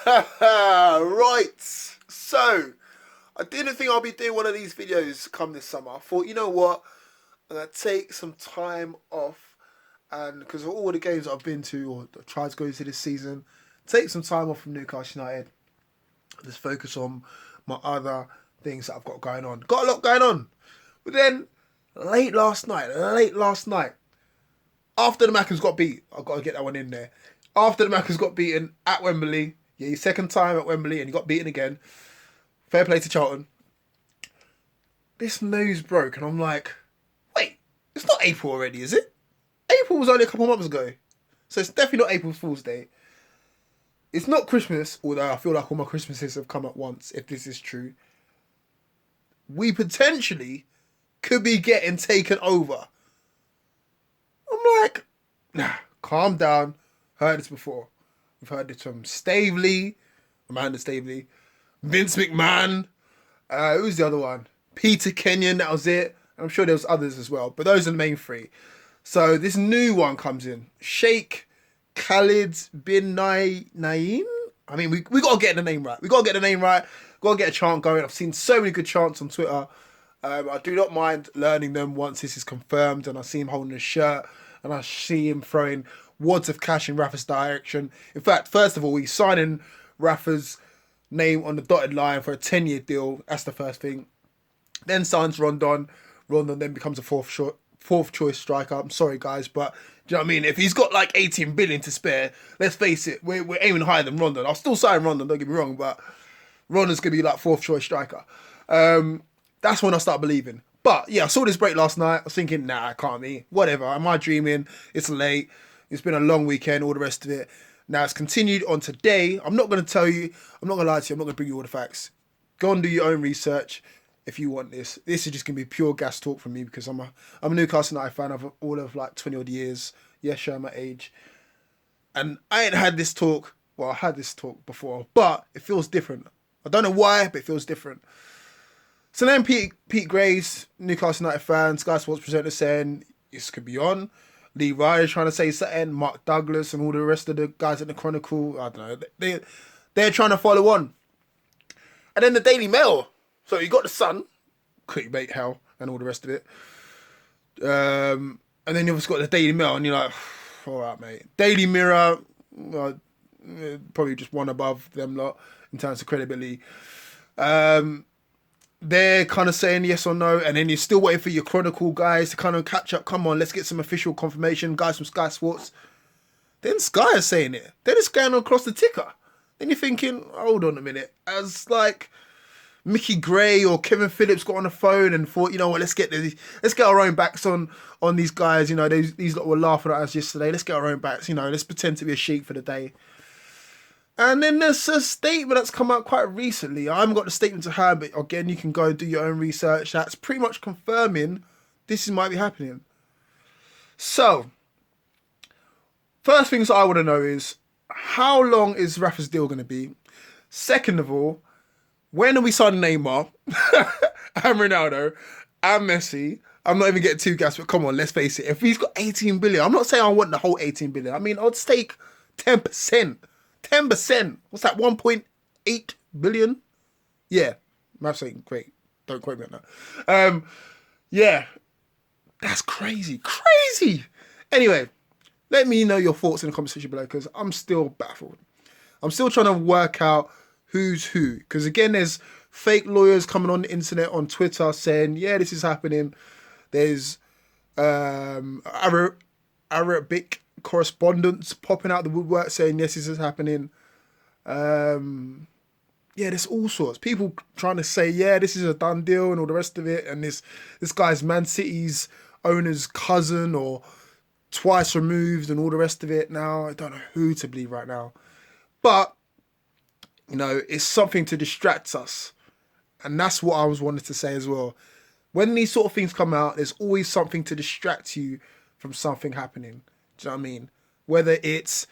Right. So, I didn't think I'll be doing one of these videos come this summer. I thought, you know what? I'm going to take some time off. And because of all the games I've been to or tried to go to this season, take some time off from Newcastle United. Just focus on my other things that I've got going on. Got a lot going on. But then, late last night, after the Maccas got beat, I've got to get that one in there. After the Maccas got beaten at Wembley, yeah, your second time at Wembley and you got beaten again. Fair play to Charlton. This news broke and I'm like, wait, it's not April already, is it? April was only a couple of months ago. So it's definitely not April Fool's Day. It's not Christmas, although I feel like all my Christmases have come at once, if this is true. We potentially could be getting taken over. I'm like, nah, calm down. Heard this before. We've heard this from Staveley, Amanda Staveley, Vince McMahon. Who's the other one? Peter Kenyon, that was it. I'm sure there was others as well, but those are the main three. So this new one comes in. Sheikh Khaled bin Naeem. I mean, we got to get the name right. We got to get the name right. Got to get a chant going. I've seen so many good chants on Twitter. I do not mind learning them once this is confirmed and I see him holding a shirt and I see him throwing wads of cash in Rafa's direction. In fact, first of all, he's signing Rafa's name on the dotted line for a 10-year deal. That's the first thing. Then signs Rondon. Rondon then becomes a fourth choice striker. I'm sorry, guys, but do you know what I mean? If he's got like 18 billion to spare, let's face it, we're aiming higher than Rondon. I'll still sign Rondon, don't get me wrong, but Rondon's going to be like fourth choice striker. That's when I start believing. But yeah, I saw this break last night. I was thinking, nah, I can't be. Whatever. Am I dreaming? It's late. It's been a long weekend, all the rest of it. Now it's continued on today. I'm not going to tell you. I'm not going to lie to you. I'm not going to bring you all the facts. Go and do your own research if you want this. This is just going to be pure gas talk from me because I'm a Newcastle United fan of all of like 20 odd years. Yes, showing my age. And I ain't had this talk. Well, I had this talk before, but it feels different. I don't know why, but it feels different. So then Pete Graves, Newcastle United fan, Sky Sports presenter saying this could be on. Lee Ryder's trying to say something. Mark Douglas and all the rest of the guys at the Chronicle, I don't know. They're trying to follow on. And then the Daily Mail. So you got the Sun, clickbait hell, and all the rest of it. And then you've got the Daily Mail, and you're like, all right, mate. Daily Mirror, probably just one above them lot in terms of credibility. They're kind of saying yes or no, and then you're still waiting for your Chronicle guys to kind of catch up. Come on, let's get some official confirmation. Guys from Sky Sports. Then Sky is saying it. Then it's going across the ticker. Then you're thinking, hold on a minute. As like Mickey Gray or Kevin Phillips got on the phone and thought, you know what, let's get our own backs on these guys. You know, these lot were laughing at us yesterday. Let's get our own backs. You know, let's pretend to be a sheep for the day. And then there's a statement that's come out quite recently. I haven't got the statement to hand, but again, you can go and do your own research. That's pretty much confirming this might be happening. So, first things I want to know is, how long is Rafa's deal going to be? Second of all, when are we signing Neymar and Ronaldo and Messi? I'm not even getting too gassed, but come on, let's face it. If he's got 18 billion, I'm not saying I want the whole 18 billion. I mean, I'd stake 10%. 10%. What's that? 1.8 billion? Yeah. Maths ain't great. Don't quote me on that. Yeah. That's crazy. Crazy. Anyway, let me know your thoughts in the comment section below because I'm still baffled. I'm still trying to work out who's who. Because again, there's fake lawyers coming on the internet, on Twitter saying, yeah, this is happening. There's Arabic correspondents popping out the woodwork saying yes, this is happening. Yeah, there's all sorts. People trying to say, yeah, this is a done deal and all the rest of it. And this guy's Man City's owner's cousin or twice removed and all the rest of it. Now, I don't know who to believe right now. But, you know, it's something to distract us. And that's what I was wanting to say as well. When these sort of things come out, there's always something to distract you from something happening. Do you know what I mean? Whether it's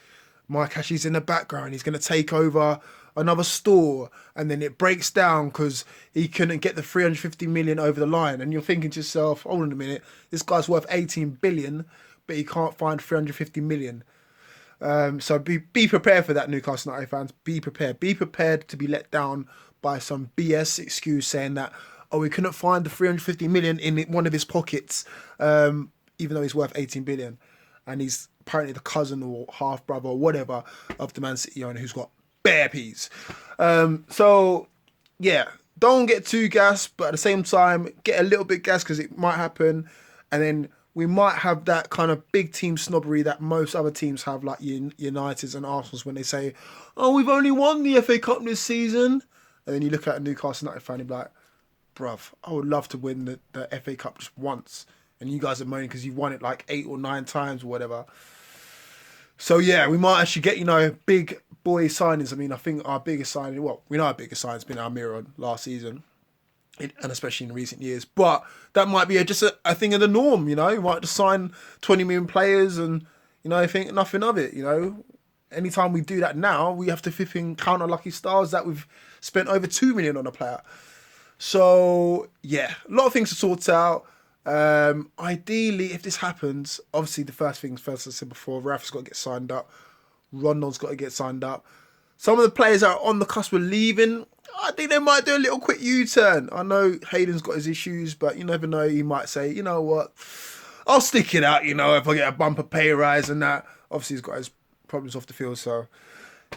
Mike Ashley's in the background, he's going to take over another store and then it breaks down because he couldn't get the 350 million over the line. And you're thinking to yourself, hold on a minute, this guy's worth 18 billion, but he can't find 350 million. So be prepared for that, Newcastle United fans. Be prepared. Be prepared to be let down by some BS excuse saying that, oh, we couldn't find the 350 million in one of his pockets, even though he's worth 18 billion. And he's apparently the cousin or half brother or whatever of the Man City owner who's got bare peas. So, yeah, don't get too gassed, but at the same time, get a little bit gassed because it might happen. And then we might have that kind of big team snobbery that most other teams have, like United's and Arsenal's, when they say, oh, we've only won the FA Cup this season. And then you look at a Newcastle United fan and be like, bruv, I would love to win the FA Cup just once. And you guys are moaning because you won it like 8 or 9 times or whatever. So, yeah, we might actually get, big boy signings. I mean, I think our biggest signing, we know our biggest signing has been Almiron last season, and especially in recent years. But that might be just a thing of the norm, You might just sign 20 million players and, think nothing of it, Anytime we do that now, we have to flipping count our lucky stars that we've spent over 2 million on a player. So, yeah, a lot of things to sort out. Ideally, if this happens, obviously the first things first, as I said before, Raf's got to get signed up. Rondon's got to get signed up. Some of the players that are on the cusp of leaving, I think they might do a little quick U-turn. I know Hayden's got his issues, but you never know. He might say, you know what, I'll stick it out, if I get a bumper pay rise and that. Obviously, he's got his problems off the field, so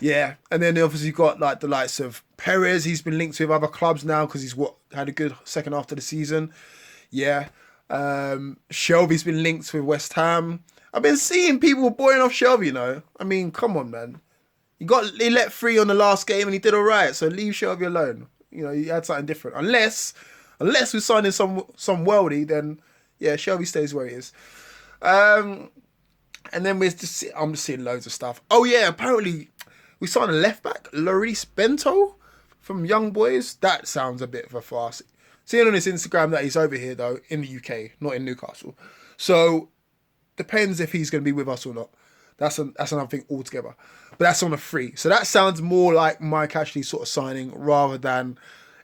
yeah. And then obviously you've got like the likes of Perez. He's been linked with other clubs now because he's had a good second half of the season. Yeah. Shelby's been linked with West Ham. I've been seeing people boring off Shelby, I mean, come on, man. He let free on the last game and he did all right. So leave Shelby alone. He had something different. Unless we're signing some worldie, then yeah, Shelby stays where he is. And then I'm just seeing loads of stuff. Oh yeah, apparently we signed a left back, Lloris Bento from Young Boys. That sounds a bit of a farce. Seeing on his Instagram that he's over here though, in the UK, not in Newcastle. So depends if he's going to be with us or not. That's another thing altogether. But that's on a free. So that sounds more like Mike Ashley sort of signing rather than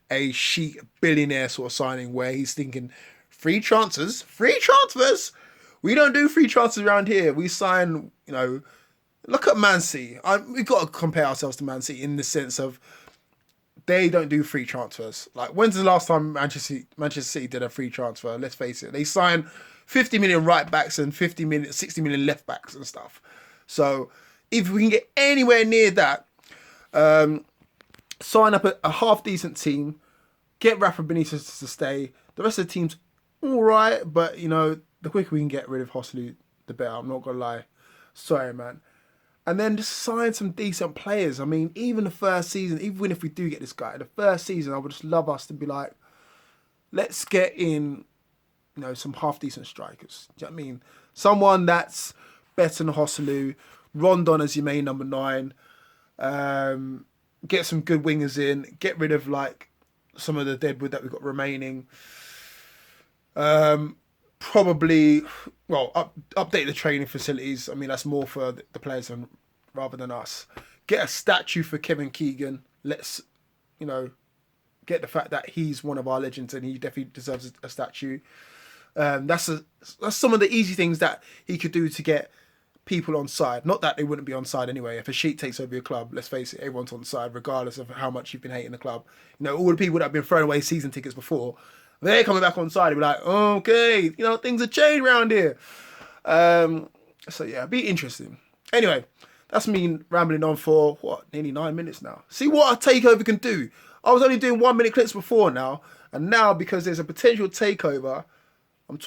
a chic billionaire sort of signing where he's thinking free transfers. Free transfers? We don't do free transfers around here. We sign, look at Man City. We've got to compare ourselves to Man City in the sense of they don't do free transfers. Like, when's the last time Manchester City did a free transfer? Let's face it. They signed 50 million right backs and 60 million left backs and stuff. So if we can get anywhere near that, sign up a half decent team, get Rafa Benitez to stay. The rest of the team's all right, but the quicker we can get rid of Hosley, the better. I'm not gonna lie. Sorry, man. And then just sign some decent players. I mean, even the first season, even if we do get this guy, the first season, I would just love us to be like, let's get in, some half-decent strikers. Do you know what I mean? Someone that's better than Hosley, Rondon as your main number 9, get some good wingers in, get rid of, some of the deadwood that we've got remaining. Probably, update the training facilities. I mean, that's more for the players rather than us. Get a statue for Kevin Keegan. Let's, get the fact that he's one of our legends and he definitely deserves a statue. That's some of the easy things that he could do to get people on side. Not that they wouldn't be on side anyway. If a Sheikh takes over your club, let's face it, everyone's on side regardless of how much you've been hating the club. All the people that have been throwing away season tickets before, they're coming back on side. They'll be like, okay, things have changed around here. So yeah, be interesting. Anyway, that's me rambling on for nearly 9 minutes now. See what a takeover can do. I was only doing 1 minute clips before now, and now because there's a potential takeover, I'm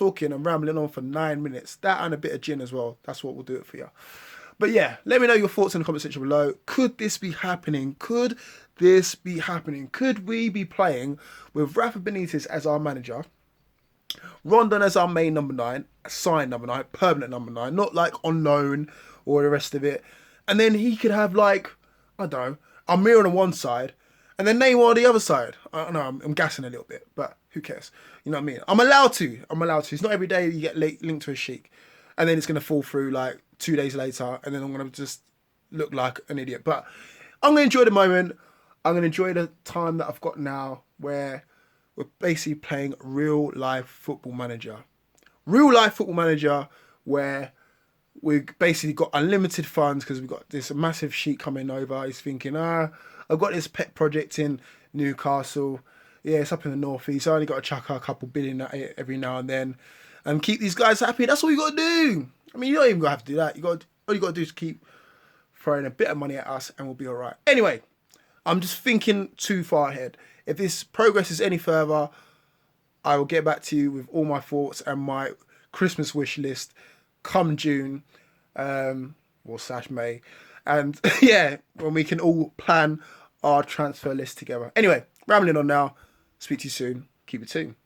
rambling on for 9 minutes. That and a bit of gin as well. That's what will do it for you. But yeah, let me know your thoughts in the comment section below. Could this be happening? Could we be playing with Rafa Benitez as our manager, Rondon as our main number 9, assigned number 9, permanent number 9, not like on loan or the rest of it. And then he could have I don't know, Almiron on one side and then Neymar on the other side. I don't know, I'm gassing a little bit, but who cares? You know what I mean? I'm allowed to. It's not every day you get linked to a Sheikh and then it's going to fall through 2 days later and then I'm going to just look like an idiot. But I'm going to enjoy the moment. I'm going to enjoy the time that I've got now where we're basically playing real life football manager. Real life football manager where we've basically got unlimited funds because we've got this massive sheet coming over. He's thinking, I've got this pet project in Newcastle. Yeah, it's up in the northeast. I only got to chuck a couple billion at it every now and then, and keep these guys happy. That's all you got to do. I mean, you don't even got to have to do that. All you got to do is keep throwing a bit of money at us, and we'll be all right. Anyway, I'm just thinking too far ahead. If this progresses any further, I will get back to you with all my thoughts and my Christmas wish list come June, or slash May, and yeah, when we can all plan our transfer list together. Anyway, rambling on now. Speak to you soon. Keep it tuned.